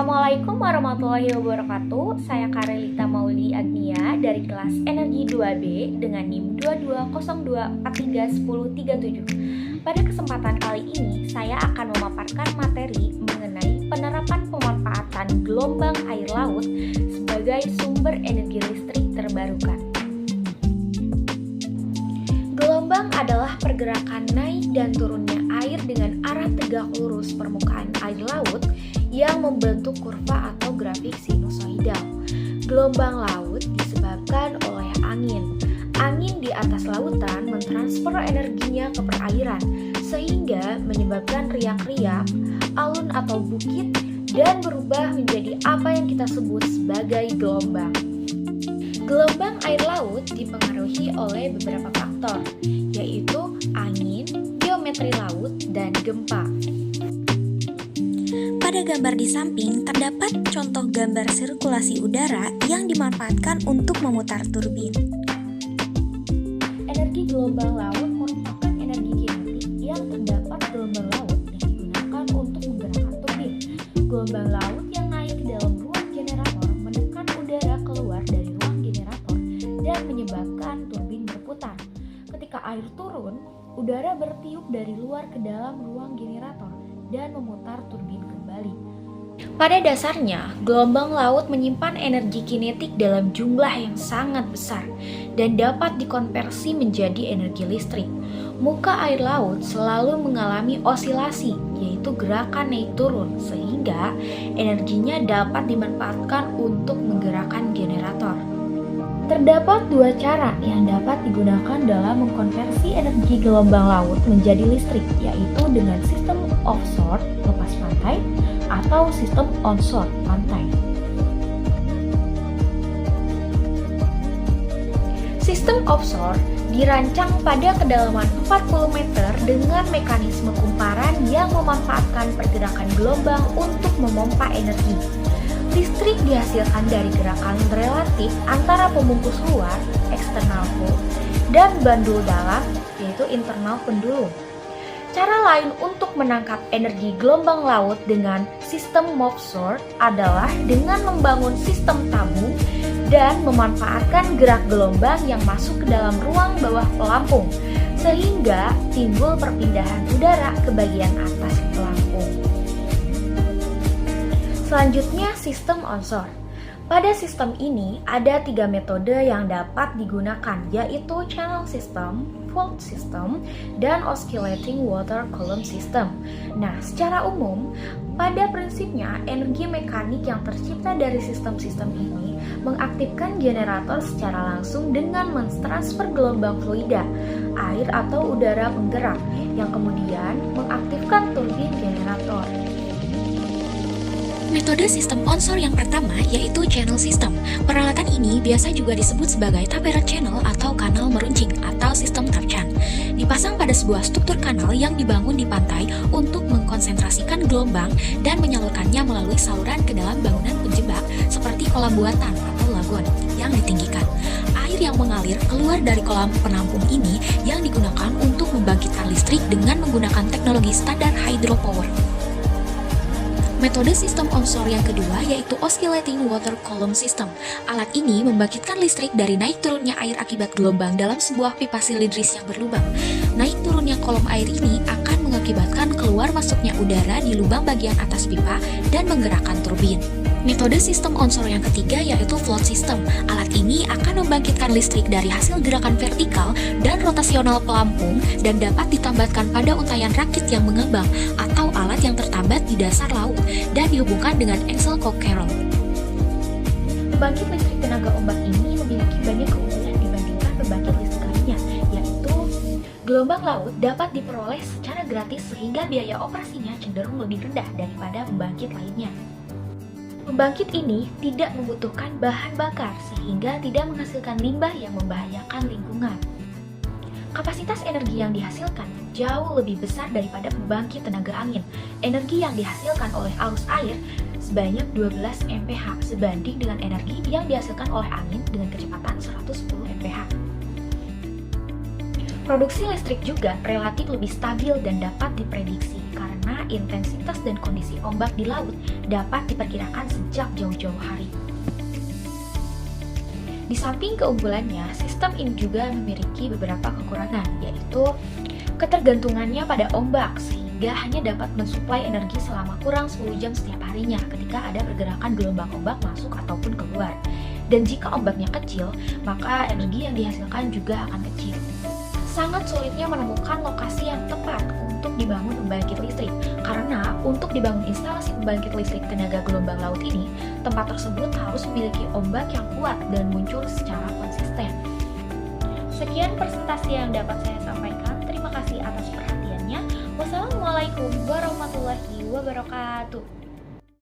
Assalamualaikum warahmatullahi wabarakatuh. Saya Karelita Mauli Agnia dari kelas Energi 2B dengan NIM 2202431037. Pada kesempatan kali ini, saya akan memaparkan materi mengenai penerapan pemanfaatan gelombang air laut sebagai sumber energi listrik terbarukan. Gelombang adalah pergerakan naik dan turunnya air dengan arah tegak lurus permukaan air laut yang membentuk kurva atau grafik sinusoidal. Gelombang laut disebabkan oleh angin. Angin di atas lautan mentransfer energinya ke perairan, sehingga menyebabkan riak-riak, alun atau bukit, dan berubah menjadi apa yang kita sebut sebagai gelombang. Gelombang air laut dipengaruhi oleh beberapa faktor, yaitu angin, geometri laut, dan gempa. Pada gambar di samping terdapat contoh gambar sirkulasi udara yang dimanfaatkan untuk memutar turbin. Energi gelombang laut merupakan energi kinetik yang terdapat gelombang laut yang digunakan untuk menggerakkan turbin. Gelombang laut yang naik ke dalam ruang generator menekan udara keluar dari ruang generator dan menyebabkan turbin berputar. Ketika air turun, udara bertiup dari luar ke dalam ruang generator dan memutar turbin kembali. Pada dasarnya, gelombang laut menyimpan energi kinetik dalam jumlah yang sangat besar dan dapat dikonversi menjadi energi listrik. Muka air laut selalu mengalami osilasi, yaitu gerakan naik turun, sehingga energinya dapat dimanfaatkan untuk menggerakkan generator. Terdapat dua cara yang dapat digunakan dalam mengkonversi energi gelombang laut menjadi listrik, yaitu dengan sistem offshore lepas pantai atau sistem onshore pantai. Sistem offshore dirancang pada kedalaman 40 meter dengan mekanisme kumparan yang memanfaatkan pergerakan gelombang untuk memompa energi. Listrik dihasilkan dari gerakan relatif antara pembungkus luar, external hold, dan bandul dalam, yaitu internal pendulum. Cara lain untuk menangkap energi gelombang laut dengan sistem offshore adalah dengan membangun sistem tabung dan memanfaatkan gerak gelombang yang masuk ke dalam ruang bawah pelampung, sehingga timbul perpindahan udara ke bagian atas pelampung. Selanjutnya, sistem onshore. Pada sistem ini ada 3 metode yang dapat digunakan, yaitu channel system, fault system, dan oscillating water column system. Nah, secara umum, pada prinsipnya energi mekanik yang tercipta dari sistem-sistem ini mengaktifkan generator secara langsung dengan mentransfer gelombang fluida, air atau udara penggerak, yang kemudian mengaktifkan turbin generator. Metode sistem onshore yang pertama yaitu channel system. Peralatan ini biasa juga disebut sebagai tapered channel atau kanal meruncing atau sistem tarchan. Dipasang pada sebuah struktur kanal yang dibangun di pantai untuk mengkonsentrasikan gelombang dan menyalurkannya melalui saluran ke dalam bangunan penjebak seperti kolam buatan atau lagon yang ditinggikan. Air yang mengalir keluar dari kolam penampung ini yang digunakan untuk membangkitkan listrik dengan menggunakan teknologi standar hydropower. Metode sistem onshore yang kedua yaitu oscillating water column system. Alat ini membangkitkan listrik dari naik turunnya air akibat gelombang dalam sebuah pipa silindris yang berlubang. Naik turunnya kolom air ini akan mengakibatkan keluar masuknya udara di lubang bagian atas pipa dan menggerakkan turbin. Metode sistem onshore yang ketiga yaitu float system. Alat ini akan membangkitkan listrik dari hasil gerakan vertikal dan rotasional pelampung dan dapat ditambatkan pada untayan rakit yang mengambang atau alat yang tertambat di dasar laut dan dihubungkan dengan engsel Cockerel. Pembangkit listrik tenaga ombak ini memiliki banyak keunggulan dibandingkan pembangkit listrik lainnya, yaitu gelombang laut dapat diperoleh secara gratis sehingga biaya operasinya cenderung lebih rendah daripada pembangkit lainnya. Pembangkit ini tidak membutuhkan bahan bakar sehingga tidak menghasilkan limbah yang membahayakan lingkungan. Kapasitas energi yang dihasilkan jauh lebih besar daripada pembangkit tenaga angin. Energi yang dihasilkan oleh arus air sebanyak 12 mph sebanding dengan energi yang dihasilkan oleh angin dengan kecepatan 110 mph. Produksi listrik juga relatif lebih stabil dan dapat diprediksi karena intensitas dan kondisi ombak di laut dapat diperkirakan sejak jauh-jauh hari. Di samping keunggulannya, sistem ini juga memiliki beberapa kekurangan, yaitu ketergantungannya pada ombak, sehingga hanya dapat mensuplai energi selama kurang 10 jam setiap harinya ketika ada pergerakan gelombang ombak masuk ataupun keluar. Dan jika ombaknya kecil, maka energi yang dihasilkan juga akan kecil. Sangat sulitnya menemukan lokasi yang tepat untuk dibangun pembangkit listrik, karena untuk dibangun instalasi pembangkit listrik tenaga gelombang laut ini, tempat tersebut harus memiliki ombak yang kuat dan muncul secara konsisten. Sekian presentasi yang dapat saya sampaikan. Terima kasih atas perhatiannya. Wassalamualaikum warahmatullahi wabarakatuh.